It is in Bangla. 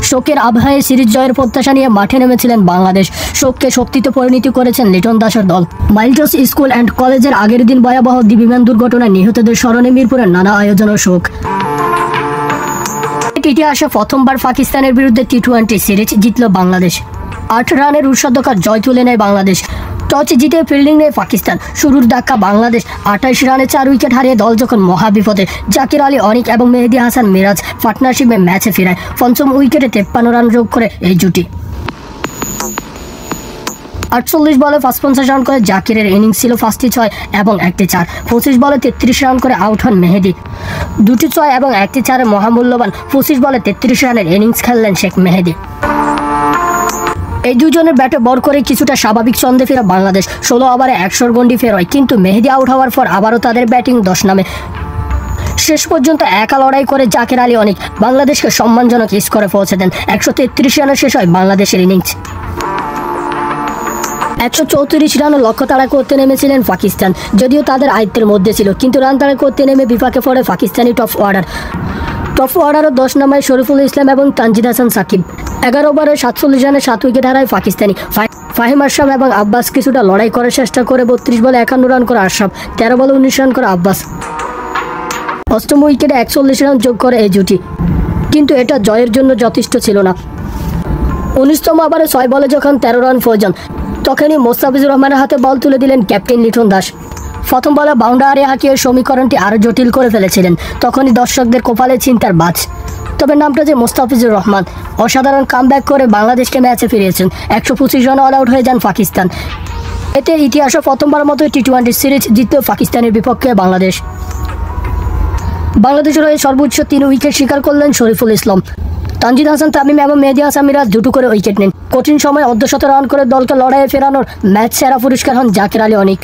শোকের আবহে সিরিজ জয়ের প্রত্যাশা নিয়ে মাঠে নেমেছিলেন বাংলাদেশ। শোককে শক্তিতে পরিণত করেছেন লিটন দাসের দল। মাইলটস স্কুল অ্যান্ড কলেজের আগের দিন ভয়াবহ বিমান দুর্ঘটনায় নিহতদের স্মরণে মিরপুরের নানা আয়োজন ও শোক। ইতিহাসে প্রথমবার পাকিস্তানের বিরুদ্ধে টি-20 সিরিজ জিতল বাংলাদেশ। 8 রানের উৎসাদকার জয় তুলে নেয় বাংলাদেশ। টস জিতে ফিল্ডিং নেয় পাকিস্তান। শুরুর ধাক্কা বাংলাদেশ। 28 রানে 4 উইকেট হারিয়ে দল যখন মহাবিপদে, জাকির আলী অনিক এবং মেহেদী হাসান মিরাজ পার্টনারশিপে ম্যাচে ফেরায়। পঞ্চম উইকেটে 53 রান যোগ করে এই জুটি। 48 বলে 55 রান করে জাকিরের ইনিংস ছিল 5টি 6 এবং 1টি 4। 25 বলে 33 রান করে আউট হন মেহেদী। 2টি 6 এবং 1টি 4-এ মহামূল্যবান 25 বলে 33 রানের ইনিংস খেললেন শেখ মেহেদী। এই দুজনের ব্যাটে বল করে কিছুটা স্বাভাবিক ছন্দে ফেরা বাংলাদেশ 16 ওভারে 100 গন্ডি ফেরোয়, কিন্তু মেহেদী আউট হওয়ার পর আবারও তাদের ব্যাটিং দশ নামে। শেষ পর্যন্ত একা লড়াই করে জাকির আলী অনিক বাংলাদেশকে সম্মানজনক স্কোরে পৌঁছে দেন। 133 রানে শেষ হয় বাংলাদেশের ইনিংস। 134 রানের লক্ষ্য তাড়া করতে নেমেছিলেন পাকিস্তান, যদিও তাদের আয়ত্তের মধ্যে ছিল, কিন্তু রান তাড়া করতে নেমে বিপাকে পড়ে পাকিস্তানি টপ অর্ডারও 10 নামায় শরীফুল ইসলাম এবং তানজিদ হাসান সাকিব। 11 ওভারে 47 রানে 7 উইকেট হারায় পাকিস্তানি। ফাহিম আশরাফ এবং আব্বাস কিছুটা লড়াই করার চেষ্টা করে 32 বলে 51 রান করে আশরাফ, 13 বলে 19 রান করে আব্বাস। অষ্টম উইকেটে 41 রান যোগ করে এই জুটি, কিন্তু এটা জয়ের জন্য যথেষ্ট ছিল না। 19তম ওভারে 6 বলে যখন 13 রান প্রয়োজন, তখনই মোস্তাফিজুর রহমানের হাতে বল তুলে দিলেন ক্যাপ্টেন লিটন দাস। প্রথম বলে বাউন্ডারি হাঁকিয়ে সমীকরণটি আরও জটিল করে ফেলেছিলেন। তখনই দর্শকদের কপালে চিন্তার বাজ। তবে নামটা যে মোস্তাফিজুর রহমান, অসাধারণ কামব্যাক করে বাংলাদেশকে ম্যাচে ফিরিয়েছেন। 125 রানে অল আউট হয়ে যান পাকিস্তান। এতে ইতিহাসে প্রথমবার মতো টি-20 সিরিজ জিতল পাকিস্তানের বিপক্ষে বাংলাদেশের হয়ে সর্বোচ্চ 3 উইকেট শিকার করলেন শরীফুল ইসলাম। তানজিদ হাসান তামিম এবং মেহেদী হাসান মিরাজ দুটো করে উইকেট নেন। কঠিন সময় অর্ধশত রান করে দলকে লড়াইয়ে ফেরানোর ম্যাচ সেরা পুরস্কার হন জাকির আলী অনিক।